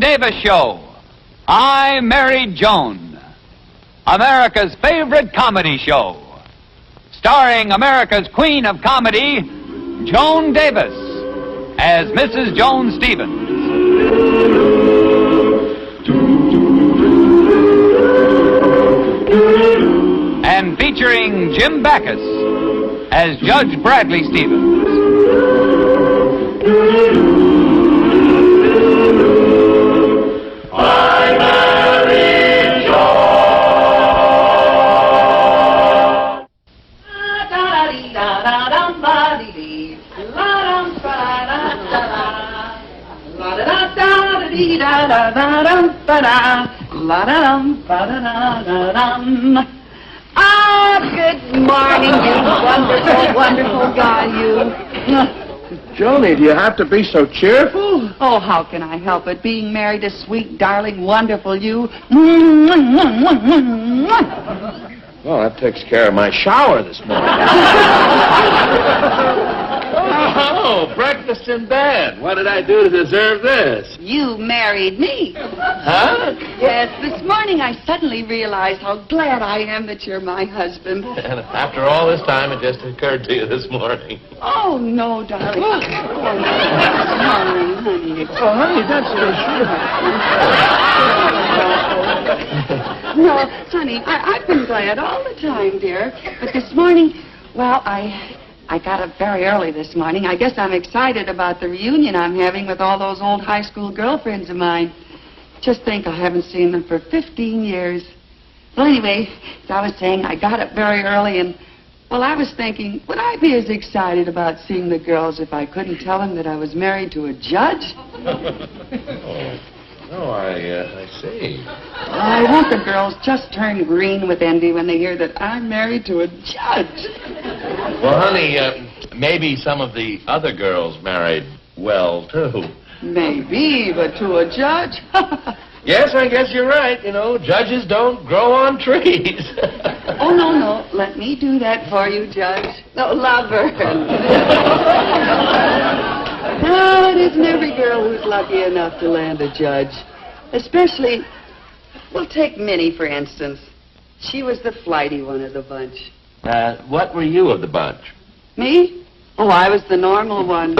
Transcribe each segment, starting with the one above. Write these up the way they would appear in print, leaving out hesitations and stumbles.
Davis Show. I Married Joan, America's favorite comedy show. Starring America's Queen of Comedy, Joan Davis, as Mrs. Joan Stevens. And featuring Jim Backus as Judge Bradley Stevens. I Married Joan. Ah, good morning, you wonderful, wonderful guy, you. Joni, do you have to be so cheerful? Oh, how can I help it? Being married to sweet, darling, wonderful you. Well, that takes care of my shower this morning. Oh, breakfast in bed. What did I do to deserve this? You married me. Huh? Yes, this morning I suddenly realized how glad I am that you're my husband. And after all this time, it just occurred to you this morning. Oh, no, darling. Oh, no. Honey. Oh, honey, that's so sweet. No, honey, I've been glad all the time, dear. But this morning, well, I got up very early this morning. I guess I'm excited about the reunion I'm having with all those old high school girlfriends of mine. Just think, I haven't seen them for 15 years. Well, anyway, as I was saying, I got up very early and, well, I was thinking, would I be as excited about seeing the girls if I couldn't tell them that I was married to a judge? Oh, I see. I want the girls just turn green with envy when they hear that I'm married to a judge. Well, honey, maybe some of the other girls married well, too. Maybe, but to a judge? Yes, I guess you're right. You know, judges don't grow on trees. Oh, no. Let me do that for you, Judge. No, lover. Oh, it isn't every girl who's lucky enough to land a judge. Especially, well, take Minnie, for instance. She was the flighty one of the bunch. What were you of the bunch? Me? Oh, I was the normal one.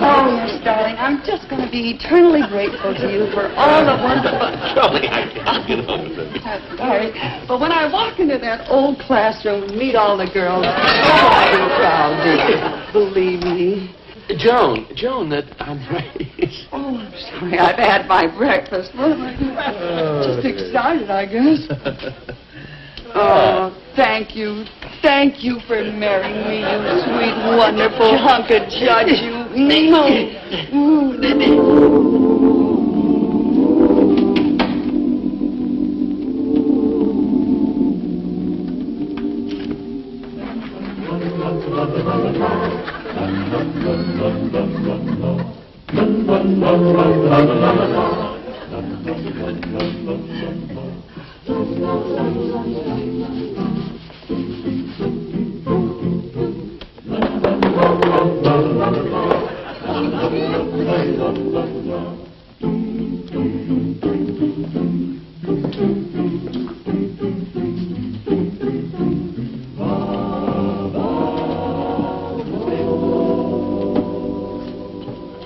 Oh, yes, darling, I'm just going to be eternally grateful to you for all the wonderful... Jolly, I can't get over it. Sorry, but when I walk into that old classroom and meet all the girls, I'm proud, dear. Believe me. Joan, I'm ready. Oh, I'm sorry, I've had my breakfast. Just excited, I guess. Oh, thank you. Thank you for marrying me, you sweet, wonderful hunk of judge, you.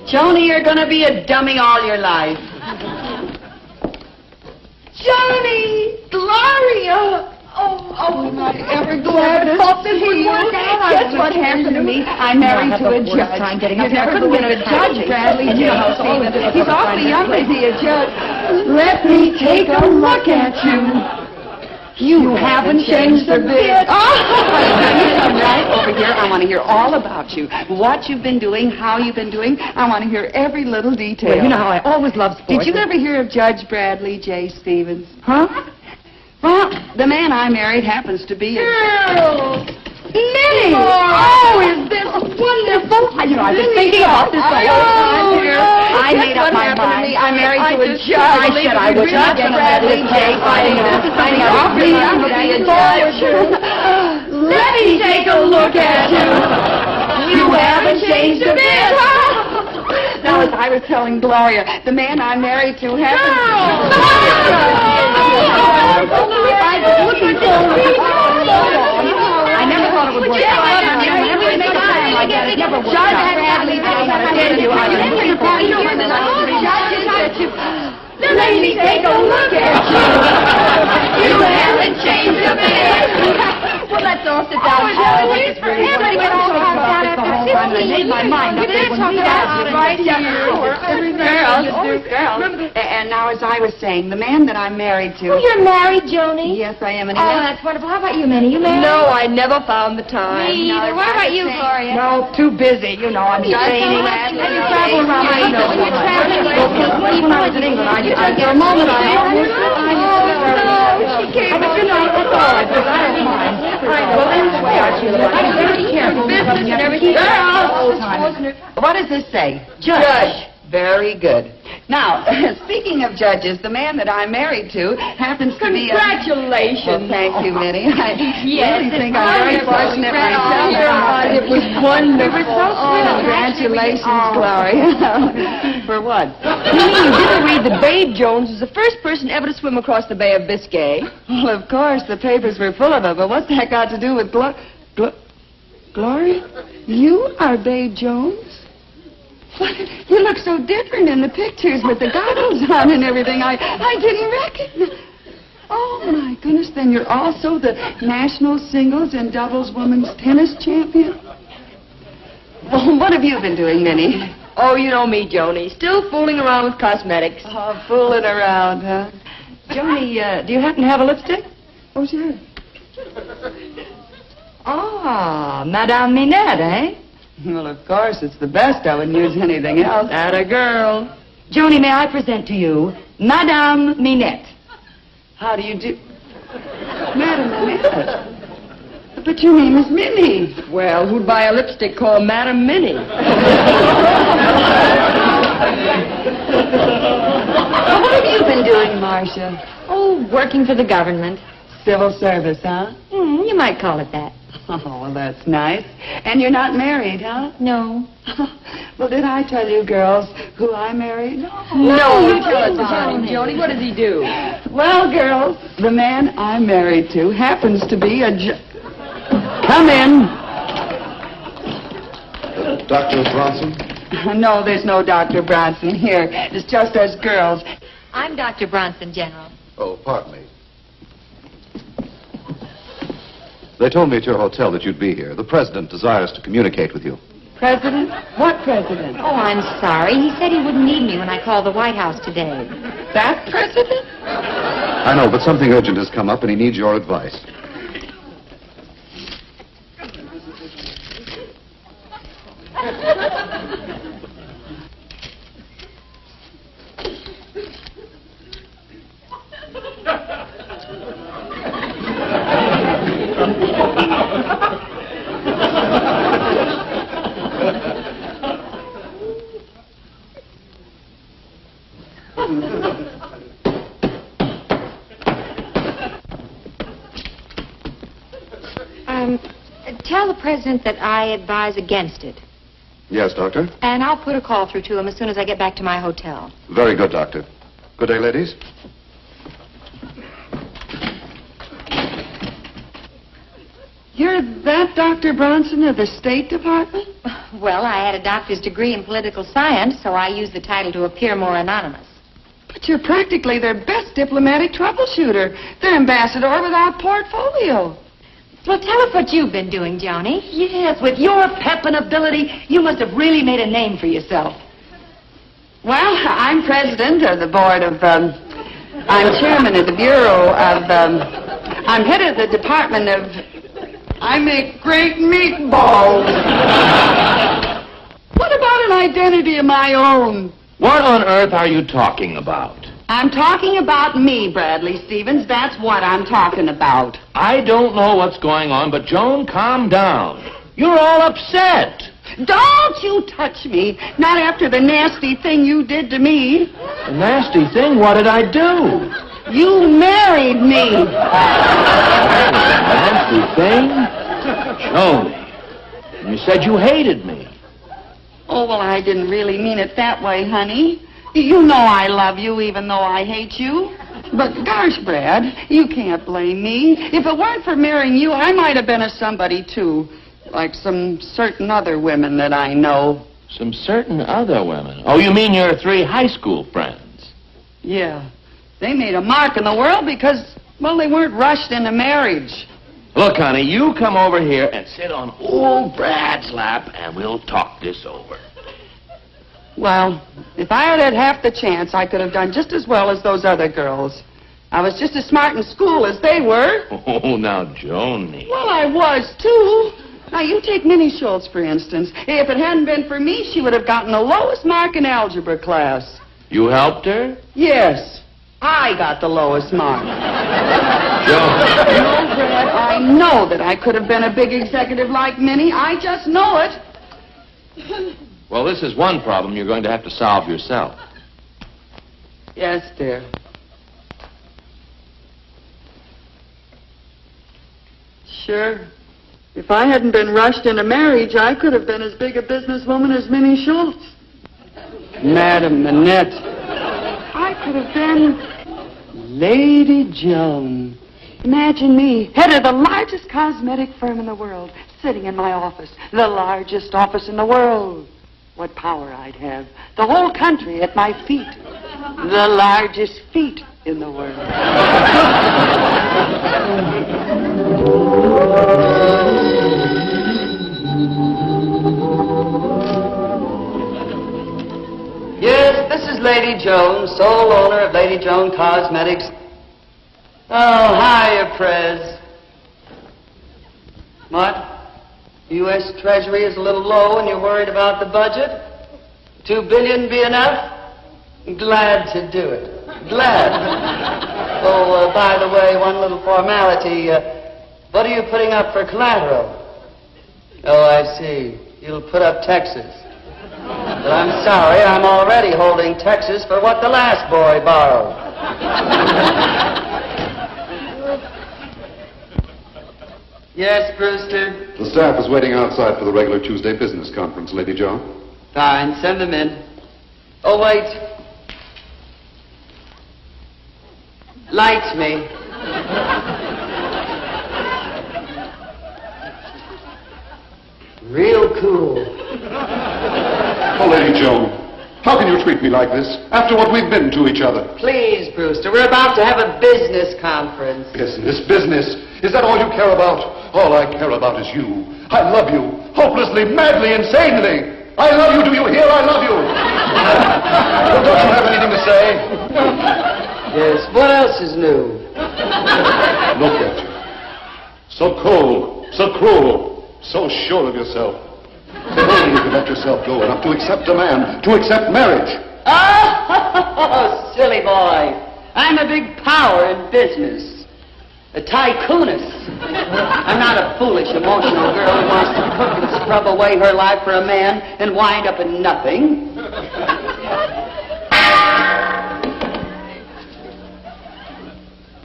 Joni, you're going to be a dummy all your life. Joni! Gloria! Oh, am I ever glad to see you? Guess what happened to me? I married to a judge. You've never been a judge, Bradley. He's awfully young to be a judge. Let me take a look at you. You haven't changed a bit. Come right over here. I want to hear all about you. What you've been doing, how you've been doing. I want to hear every little detail. Well, you know how I always love sports. Did you ever hear of Judge Bradley J. Stevens? Huh? Well, the man I married happens to be a... Minnie! Oh, is this wonderful? You know, I've been thinking about this the whole time here. I made up my mind. I married to a judge. I said I would not Judge Bradley J. Finding out awfully young to be a judge. Let me take a look at you. You haven't changed a bit. Now, now, as I was telling Gloria, the man I'm married to happens... I was looking forward to I never thought it would work out. Whenever we make a plan like that, it never works out. Bradley, I tell you, I remember the lady, take a look at you. You haven't changed a bit. Well, let's all sit down. Everybody get all out after 50. I made my mind up. We're talking about right here. Girls. And now, as I was saying, the man that I'm married to... Oh, you're married, Joni? Yes, I am. And Oh, that's wonderful. How about you, Minnie? You married? No, I never found the time. Me either. What about you, Gloria? No, too busy. You know, I'm training. And you travel around. I know. When you're traveling, when I was in England, for a moment, I almost... she came on. You know, that's all right, but I don't mind. Well, that's the way I feel about it. Very careful. Business and everything. Girls! What does this say? Judge. Very good. Now, speaking of judges, the man that I'm married to happens to be a... Congratulations. Well, thank you, Minnie. I really think I'm very fortunate myself. It was wonderful. It was so sweet. Congratulations, Gloria. For what? You mean you didn't read that Babe Jones was the first person ever to swim across the Bay of Biscay? Well, of course, the papers were full of it, but what's that got to do with Gloria? You are Babe Jones? What? You look so different in the pictures with the goggles on and everything. I didn't recognize. Oh, my goodness. Then you're also the national singles and doubles women's tennis champion? Well, what have you been doing, Minnie? Oh, you know me, Joni. Still fooling around with cosmetics. Oh, fooling around, huh? Joni, do you happen to have a lipstick? Oh, sure. Ah, Madame Minette, eh? Well, of course, it's the best. I wouldn't use anything else. Atta girl. Joni, may I present to you Madame Minette? How do you do? Madame Minette? But your name is Minnie. Well, who'd buy a lipstick called Madame Minnie? What have you been doing, Marcia? Oh, working for the government. Civil service, huh? You might call it that. Oh, well, that's nice. And you're not married, huh? No. Well, did I tell you, girls, who I married? No, you tell us about him, Joni. What does he do? Well, girls, the man I'm married to happens to be a Come in. Dr. Bronson? No, there's no Dr. Bronson here. It's just us girls. I'm Dr. Bronson, General. Oh, pardon me. They told me at your hotel that you'd be here. The president desires to communicate with you. President? What president? Oh, I'm sorry. He said he wouldn't need me when I called the White House today. That president? I know, but something urgent has come up and he needs your advice. Tell the president that I advise against it. Yes, Doctor? And I'll put a call through to him as soon as I get back to my hotel. Very good, Doctor. Good day, ladies. You're that Dr. Bronson of the State Department? Well, I had a doctor's degree in political science, so I used the title to appear more anonymous. But you're practically their best diplomatic troubleshooter. Their ambassador without portfolio. Well, tell us what you've been doing, Joni. Yes, with your pep and ability, you must have really made a name for yourself. Well, I'm president of the board of, I'm chairman of the bureau of, I'm head of the department of, I make great meatballs. What about an identity of my own? What on earth are you talking about? I'm talking about me, Bradley Stevens. That's what I'm talking about. I don't know what's going on, but Joan, calm down. You're all upset. Don't you touch me. Not after the nasty thing you did to me. A nasty thing? What did I do? You married me. Nasty thing? Joan, you said you hated me. Oh, well, I didn't really mean it that way, honey. You know I love you even though I hate you. But gosh, Brad, you can't blame me. If it weren't for marrying you, I might have been a somebody, too. Like some certain other women that I know. Some certain other women. Oh, you mean your 3 high school friends? Yeah. They made a mark in the world because, well, they weren't rushed into marriage. Look, honey, you come over here and sit on old Brad's lap, and we'll talk this over. Well, if I had had half the chance, I could have done just as well as those other girls. I was just as smart in school as they were. Oh, now, Joni. Well, I was, too. Now, you take Minnie Schultz, for instance. If it hadn't been for me, she would have gotten the lowest mark in algebra class. You helped her? Yes. I got the lowest mark. Joan. No, Brad, I know that I could have been a big executive like Minnie. I just know it. Well, this is one problem you're going to have to solve yourself. Yes, dear. Sure. If I hadn't been rushed into marriage, I could have been as big a businesswoman as Minnie Schultz. Madam Manette. I could have been Lady Joan. Imagine me, head of the largest cosmetic firm in the world, sitting in my office, the largest office in the world. What power I'd have. The whole country at my feet. The largest feet in the world. Yes, this is Lady Joan, sole owner of Lady Joan Cosmetics. Oh, hiya, Prez. What? U.S. Treasury is a little low and you're worried about the budget? $2 billion be enough? Glad to do it. Glad. Oh, by the way, one little formality. What are you putting up for collateral? Oh, I see. You'll put up Texas. But I'm sorry, I'm already holding Texas for what the last boy borrowed. Yes, Brewster? The staff is waiting outside for the regular Tuesday business conference, Lady Joan. Fine, send them in. Oh, wait. Lights me. Real cool. Oh, Lady Joan, how can you treat me like this after what we've been to each other? Please, Brewster, we're about to have a business conference. Business. Is that all you care about? All I care about is you. I love you. Hopelessly, madly, insanely. I love you. Do you hear? I love you. Well, don't you have anything to say? Yes, what else is new? Look at you. So cold, so cruel, so sure of yourself. If only you could let yourself go enough to accept a man, to accept marriage. Oh, silly boy. I'm a big power in business. A tycoonist. I'm not a foolish, emotional girl who wants to cook and scrub away her life for a man and wind up in nothing.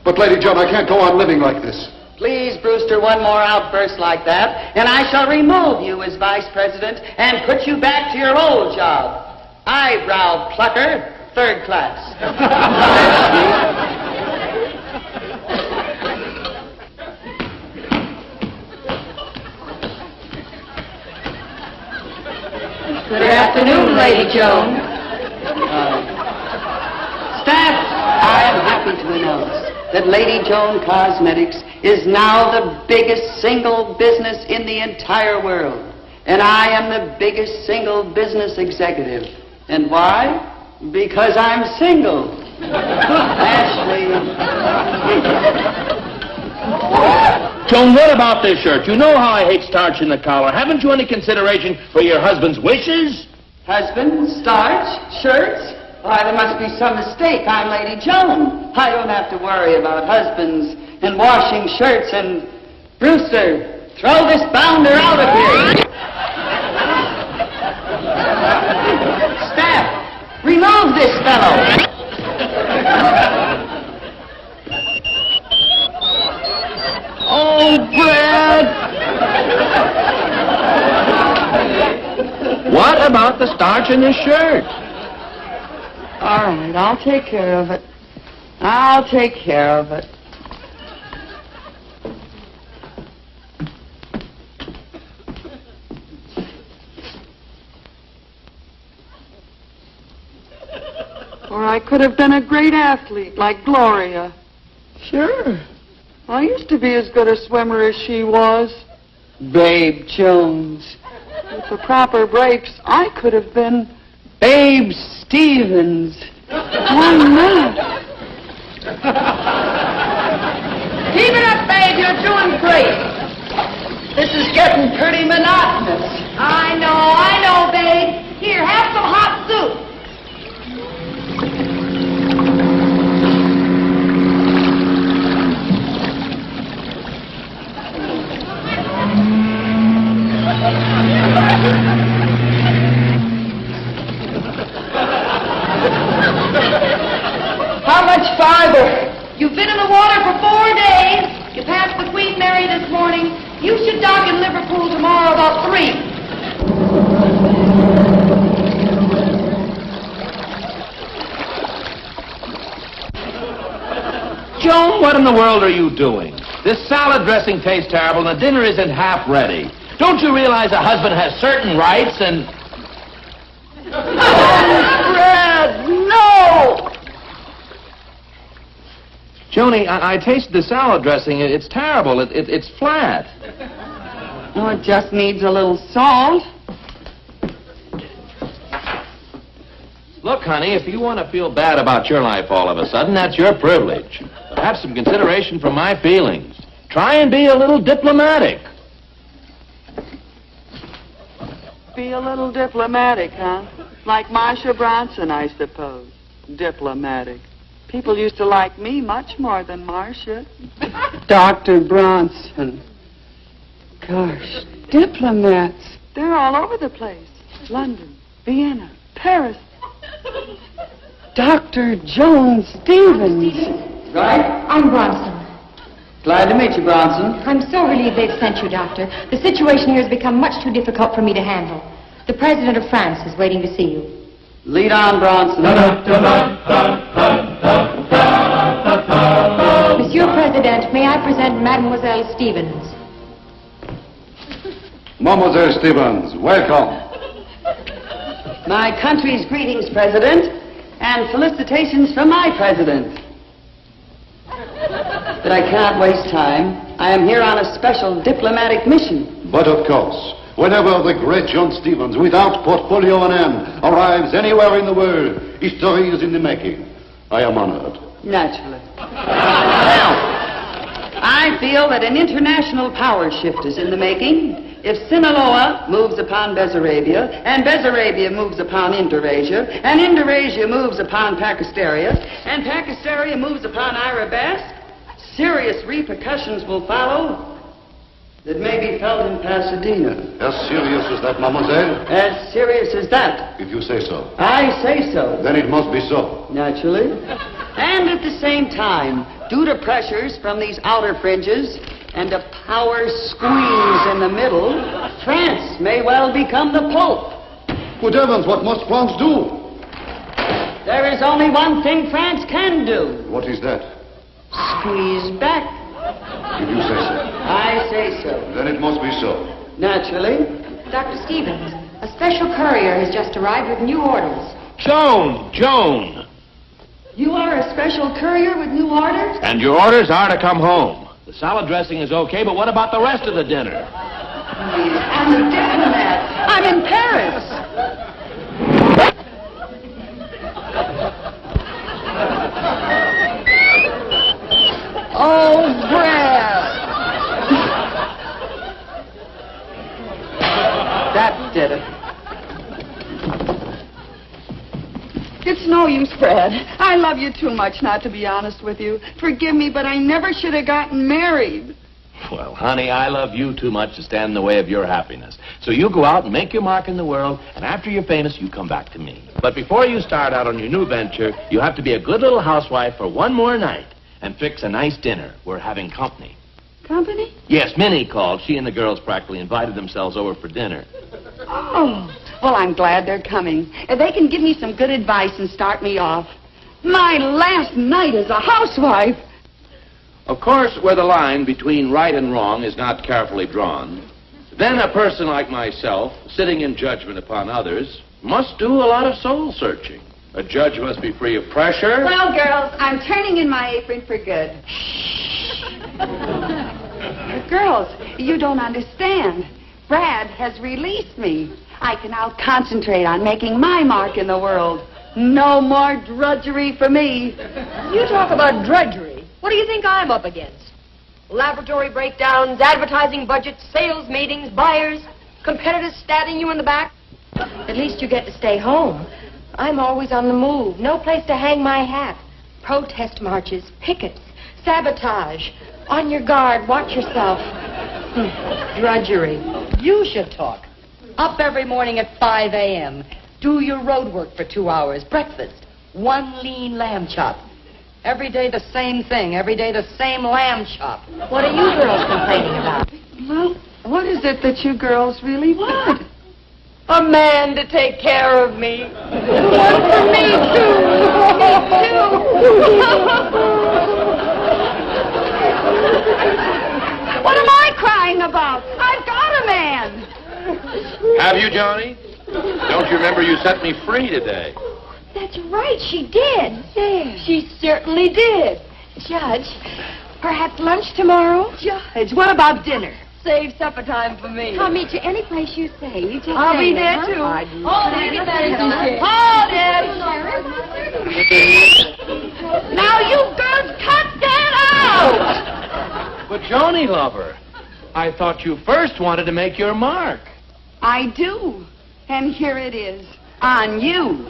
But, Lady Joan, I can't go on living like this. Please, Brewster, one more outburst like that, and I shall remove you as vice president and put you back to your old job. Eyebrow plucker, 3rd class. Good afternoon, Lady Joan. Staff, I am happy to announce that Lady Joan Cosmetics is now the biggest single business in the entire world. And I am the biggest single business executive. And why? Because I'm single. Ashley. Joan, what about this shirt? You know how I hate starch in the collar. Haven't you any consideration for your husband's wishes? Husband, starch, shirts? Why, there must be some mistake. I'm Lady Joan. I don't have to worry about husbands and washing shirts and... Brewster, throw this bounder out of here. Staff, remove this fellow. Oh, Brad! What about the starch in this shirt? All right, I'll take care of it. I'll take care of it. Or I could have been a great athlete like Gloria. Sure. I used to be as good a swimmer as she was. Babe Jones. With the proper breaks, I could have been Babe Stevens. Why not? Keep it up, babe. You're doing great. This is getting pretty monotonous. I know, babe. Here, have some hot soup. How much farther? You've been in the water for 4 days. You passed the Queen Mary this morning. You should dock in Liverpool tomorrow about 3. Joan, what in the world are you doing? This salad dressing tastes terrible and the dinner isn't half ready. Don't you realize a husband has certain rights and... Fred, no! Joni, I tasted the salad dressing. It's terrible. It's flat. Oh, it just needs a little salt. Look, honey, if you want to feel bad about your life all of a sudden, that's your privilege. Have some consideration for my feelings. Try and be a little diplomatic. Be a little diplomatic, huh? Like Marcia Bronson, I suppose. Diplomatic. People used to like me much more than Marcia. Dr. Bronson. Gosh, diplomats. They're all over the place. London, Vienna, Paris. Dr. Joan Stevens. Right? I'm Bronson. Glad to meet you, Bronson. I'm so relieved they've sent you, Doctor. The situation here has become much too difficult for me to handle. The President of France is waiting to see you. Lead on, Bronson. Monsieur President, may I present Mademoiselle Stevens? Mademoiselle Stevens, welcome. My country's greetings, President, and felicitations from my President. But I can't waste time. I am here on a special diplomatic mission. But of course, whenever the great John Stevens, without portfolio on hand, arrives anywhere in the world, history is in the making. I am honored. Naturally. Now, I feel that an international power shift is in the making. If Sinaloa moves upon Bessarabia, and Bessarabia moves upon Indonesia, and Indonesia moves upon Pakistaria, and Pakistaria moves upon Arabesque, serious repercussions will follow that may be felt in Pasadena. As serious as that, mademoiselle? As serious as that. If you say so. I say so. Then it must be so. Naturally. And at the same time, due to pressures from these outer fringes and a power squeeze in the middle, France may well become the Pope. Good heavens, what must France do? There is only one thing France can do. What is that? Squeeze back. If you say so. I say so. Then it must be so. Naturally. Dr. Stevens, a special courier has just arrived with new orders. Joan! You are a special courier with new orders? And your orders are to come home. The salad dressing is okay, but what about the rest of the dinner? I'm a diplomat. I'm in Paris. Oh, Brad. That did it. It's no use, Fred. I love you too much not to be honest with you. Forgive me, but I never should have gotten married. Well, honey, I love you too much to stand in the way of your happiness. So you go out and make your mark in the world, and after you're famous, you come back to me. But before you start out on your new venture, you have to be a good little housewife for one more night and fix a nice dinner. We're having company. Company? Yes, Minnie called. She and the girls practically invited themselves over for dinner. Oh, Well, I'm glad they're coming. They can give me some good advice and start me off. My last night as a housewife. Of course, where the line between right and wrong is not carefully drawn, then a person like myself, sitting in judgment upon others, must do a lot of soul searching. A judge must be free of pressure. Well, girls, I'm turning in my apron for good. Girls, you don't understand. Brad has released me. I can now concentrate on making my mark in the world. No more drudgery for me. You talk about drudgery. What do you think I'm up against? Laboratory breakdowns, advertising budgets, sales meetings, buyers, competitors stabbing you in the back. At least you get to stay home. I'm always on the move. No place to hang my hat. Protest marches, pickets, sabotage. On your guard. Watch yourself. Drudgery. You should talk. Up every morning at 5 a.m. Do your road work for 2 hours. Breakfast. 1 lean lamb chop. Every day the same thing. Every day the same lamb chop. What are you girls complaining about? Well, what is it that you girls really want? A man to take care of me. One for me, too. What am I crying about? I've got a man. Have you, Johnny? Don't you remember you set me free today? That's right, she did. Yes. She certainly did. Judge, perhaps lunch tomorrow? Judge, what about dinner? Save supper time for me. I'll meet you any place you say. You just I'll say be that, there, huh? too. Hold it, get that Hold it. Now you girls cut that out! But, Johnny, lover, I thought you first wanted to make your mark. I do. And here it is. On you.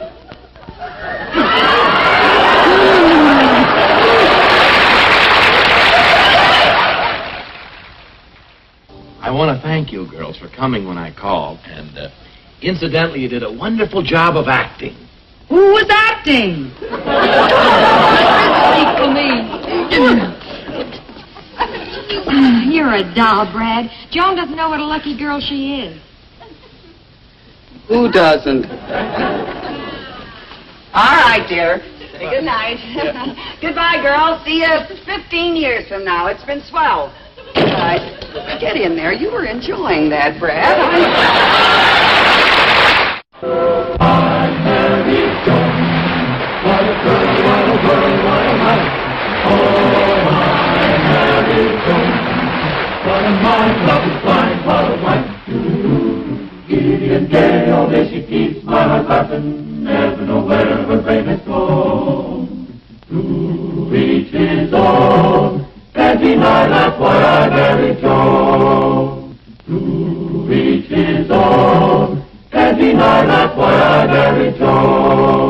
I want to thank you girls for coming when I called. And, incidentally, you did a wonderful job of acting. Who was acting? Speak to me. You're a doll, Brad. Joan doesn't know what a lucky girl she is. Who doesn't? All right, dear. Good night. Goodbye, girls. See you 15 years from now. It's been swell. Get in there. You were enjoying that, Brad. Giddy and gay, all day she keeps my heart laughing, never know where her brain has gone. To each his own, and deny that's why I married Joan. To each his own, and deny that's why I married Joan.